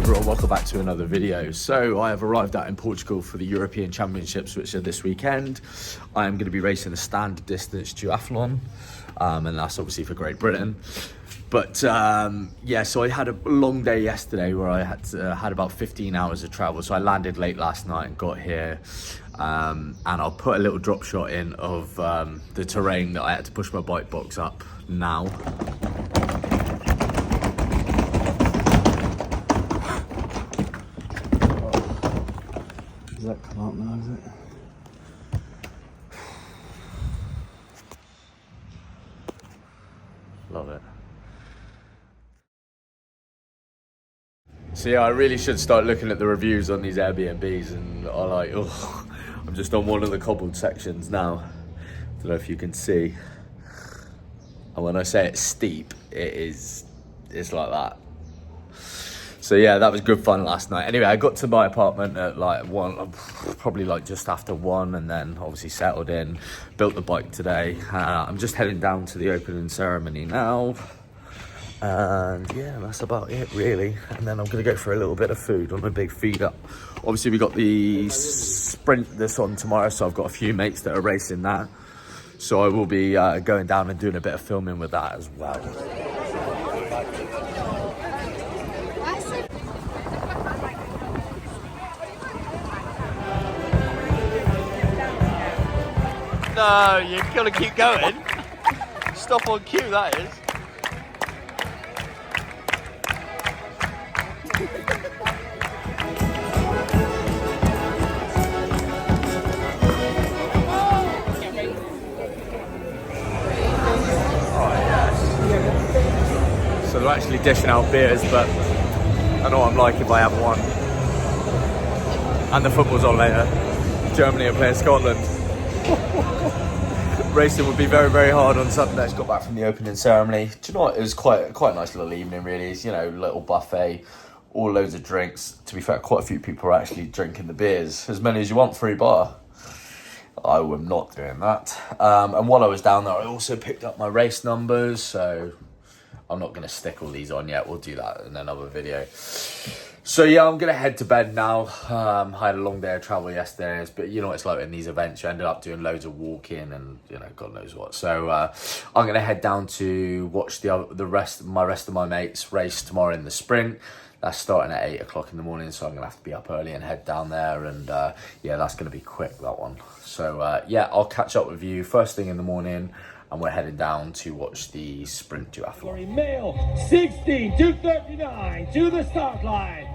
everyone, welcome back to another video. So I have arrived out in Portugal for the European Championships, which are this weekend. I am going to be racing a standard distance duathlon, and that's obviously for Great Britain. But yeah, so I had a long day yesterday where I had about 15 hours of travel. So I landed late last night and got here, and I'll put a little drop shot in of the terrain that I had to push my bike box up now. Does that come out now, is it? Love it. So yeah, I really should start looking at the reviews on these Airbnbs, and I'm just on one of the cobbled sections now. Don't know if you can see. And when I say it's steep, it's like that. So yeah, that was good fun last night. Anyway, I got to my apartment at probably just after 1, and then obviously settled in, built the bike today. I'm just heading down to the opening ceremony now. And yeah, that's about it really. And then I'm gonna go for a little bit of food on a big feed up. Obviously we got the sprint that's on tomorrow, so I've got a few mates that are racing that. So I will be going down and doing a bit of filming with that as well. No, you've got to keep going. Stop on cue, that is. Oh, yes. So they're actually dishing out beers, but I know what I'm like if I have one. And the football's on later. Germany are playing Scotland. Racing would be very, very hard on Sunday. Just got back from the opening ceremony. Do you know what? It was quite a nice little evening, really. It's, you know, little buffet, all loads of drinks. To be fair, quite a few people are actually drinking the beers. As many as you want, free bar. I am not doing that. And while I was down there, I also picked up my race numbers. So I'm not going to stick all these on yet. We'll do that in another video. So yeah, I'm going to head to bed now. I had a long day of travel yesterday, but you know what it's like in these events. You ended up doing loads of walking and, you know, God knows what. So I'm going to head down to watch the rest of my mates race tomorrow in the sprint. That's starting at 8 o'clock in the morning, so I'm going to have to be up early and head down there. And yeah, that's going to be quick, that one. So yeah, I'll catch up with you first thing in the morning, and we're heading down to watch the sprint duathlon. Male 16-39 to the start line.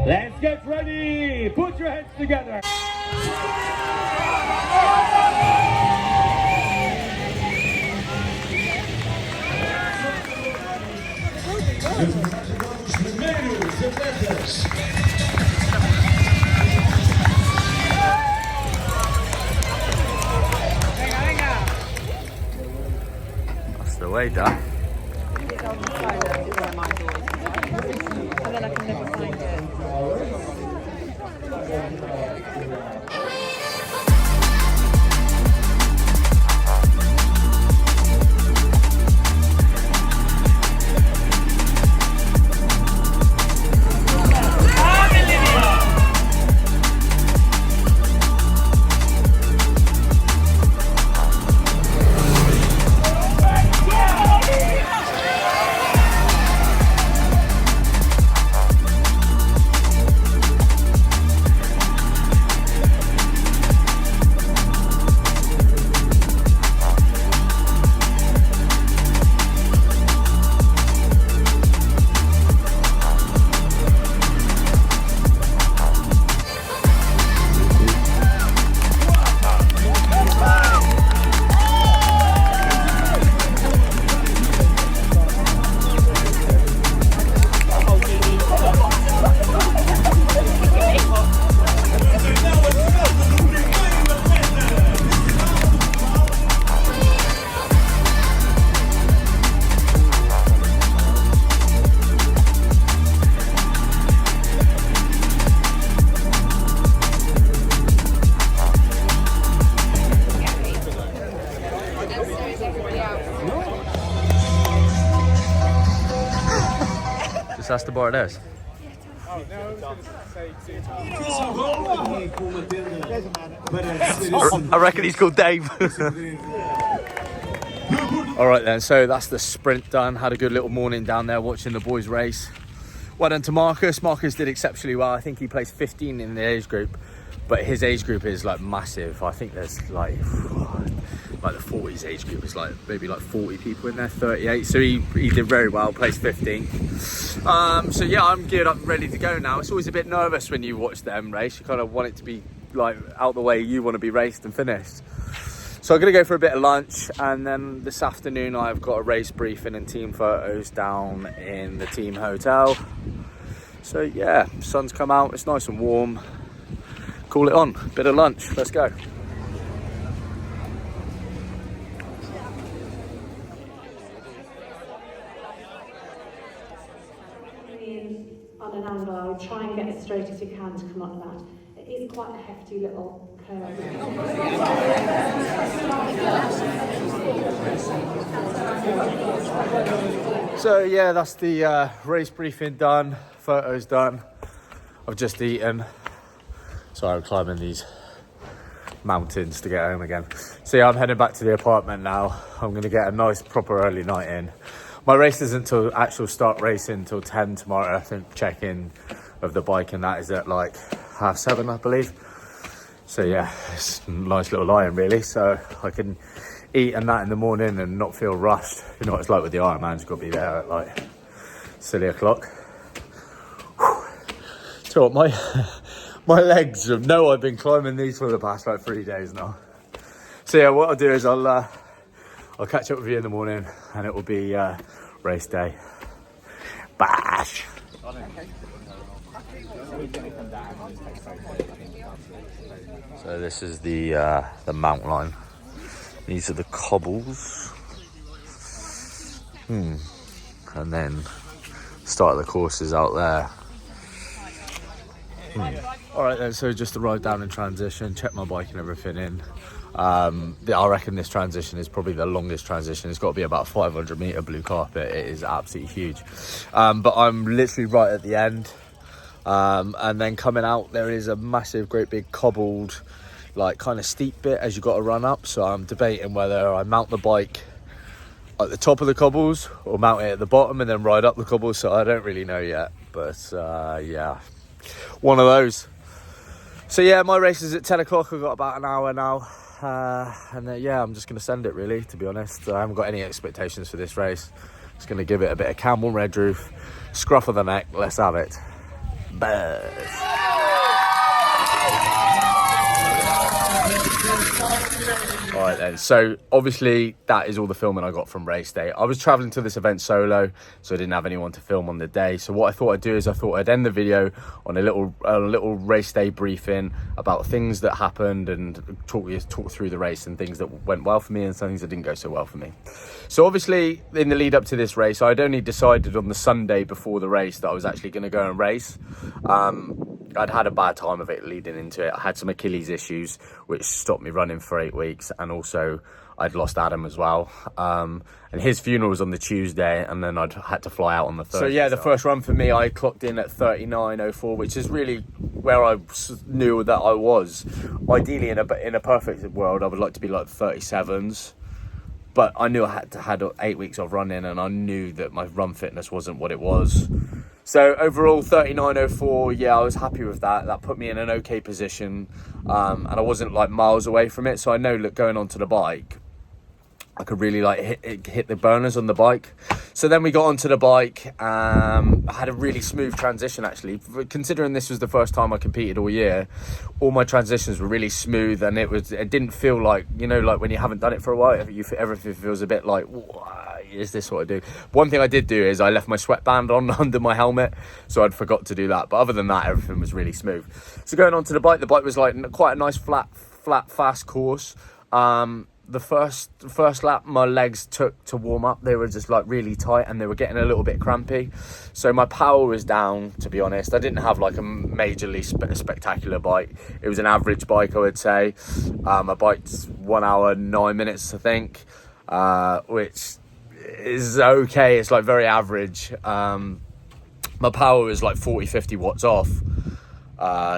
Let's get ready. Put your hands together. That's the way, Dan. And then I can never find it. Just ask the bar this. I reckon he's called Dave. All right then, so that's the sprint done. Had a good little morning down there watching the boys race. Well done to Marcus. Marcus did exceptionally well. I think he placed 15 in the age group, but his age group is like massive. I think there's like the 40s age group is like maybe like 40 people in there, 38. So he did very well, placed 15. So yeah, I'm geared up, ready to go now. It's always a bit nervous when you watch them race. You kind of want it to be like out the way you want to be raced and finished. So I'm going to go for a bit of lunch, and then this afternoon I've got a race briefing and team photos down in the team hotel. So yeah, sun's come out, it's nice and warm. Call it on, bit of lunch, let's go. On an angle, try and get as straight as you can to come up that. It is quite a hefty little curve. So yeah, that's the race briefing done, photos done. I've just eaten. Sorry, I'm climbing these mountains to get home again. So yeah, I'm heading back to the apartment now. I'm going to get a nice proper early night in. My race isn't until actual start racing until 10 tomorrow. I think check-in of the bike and that is at like 7:30, I believe. So yeah, it's a nice little lie-in really. So I can eat and that in the morning and not feel rushed. You know what it's like with the Ironman, you've got to be there at like silly o'clock. So what, my legs know I've been climbing these for the past like 3 days now. So yeah, what I'll do is I'll catch up with you in the morning and it will be race day. Bash! So this is the mountain line. These are the cobbles. And then start of the course is out there. All right then, so just arrived down in transition, checked my bike and everything in. I reckon this transition is probably the longest transition. It's got to be about 500 metre blue carpet. It is absolutely huge. But I'm literally right at the end. And then coming out, there is a massive, great big cobbled, like kind of steep bit as you got to run up. So I'm debating whether I mount the bike at the top of the cobbles or mount it at the bottom and then ride up the cobbles. So I don't really know yet. But yeah, one of those. So yeah, my race is at 10 o'clock. I've got about an hour now. And yeah, I'm just going to send it really, to be honest. I haven't got any expectations for this race. Just going to give it a bit of Camel Red Roof, scruff of the neck, let's have it. Buzz. Alright then, so obviously that is all the filming I got from race day. I was travelling to this event solo, so I didn't have anyone to film on the day. So what I thought I'd do is I thought I'd end the video on a little race day briefing about things that happened and talk through the race and things that went well for me and some things that didn't go so well for me. So obviously in the lead up to this race, I'd only decided on the Sunday before the race that I was actually going to go and race. I'd had a bad time of it leading into it. I had some Achilles issues, which stopped me running for 8 weeks. And also I'd lost Adam as well. And his funeral was on the Tuesday and then I'd had to fly out on the Thursday. So yeah, the first run for me, I clocked in at 39.04, which is really where I knew that I was. Ideally in a perfect world, I would like to be like 37s. But I knew I had to have 8 weeks of running and I knew that my run fitness wasn't what it was. So overall 39.04, yeah, I was happy with that. That put me in an okay position, and I wasn't like miles away from it. So I know, look, going onto the bike, I could really like hit the burners on the bike. So then we got onto the bike. I had a really smooth transition actually. Considering this was the first time I competed all year, all my transitions were really smooth, and it didn't feel like, you know, like when you haven't done it for a while, everything feels a bit like, is this what I do? One thing I did do is I left my sweatband on under my helmet, so I'd forgot to do that. But other than that, everything was really smooth. So going onto the bike was like quite a nice flat, fast course. The first lap, my legs took to warm up. They were just like really tight and they were getting a little bit crampy. So my power was down, to be honest. I didn't have like a majorly spectacular bike. It was an average bike, I would say. My bike's 1 hour, 9 minutes, I think, which is okay. It's like very average. my power was like 40-50 watts off.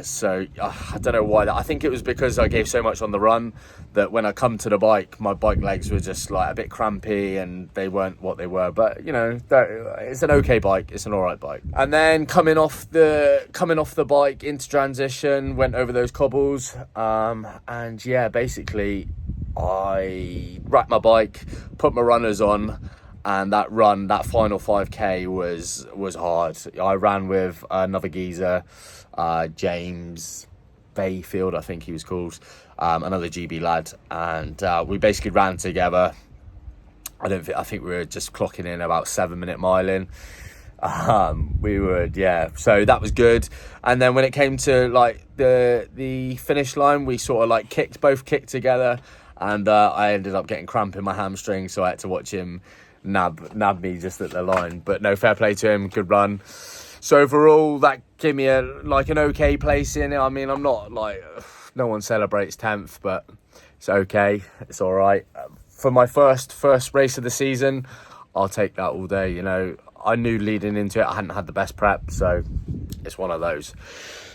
So I don't know why. I think it was because I gave so much on the run that when I come to the bike, my bike legs were just like a bit crampy and they weren't what they were. But you know, it's an okay bike. It's an all right bike. And then coming off the bike into transition, went over those cobbles, and yeah, basically I wrapped my bike, put my runners on. And that final 5k was hard. I ran with another geezer, James Bayfield, I think he was called, another GB lad, and we basically ran together. I think we were just clocking in about 7-minute mile in. So that was good. And then when it came to like the finish line, we sort of like both kicked together, and I ended up getting cramp in my hamstring, so I had to watch him nab me just at the line. But no, fair play to him, good run. So overall that gave me an okay place in it. I mean, I'm not like, no one celebrates 10th, but it's okay, it's all right. For my first race of the season, I'll take that all day. You know, I knew leading into it I hadn't had the best prep, so it's one of those.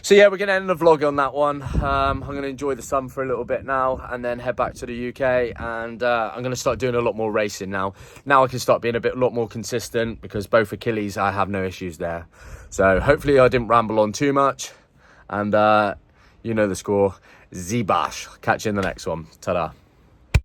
So yeah, we're going to end the vlog on that one. I'm going to enjoy the sun for a little bit now and then head back to the UK, and I'm going to start doing a lot more racing now. Now I can start being a lot more consistent, because both Achilles, I have no issues there. So hopefully I didn't ramble on too much, and you know the score. Zibash. Catch you in the next one. Ta-da.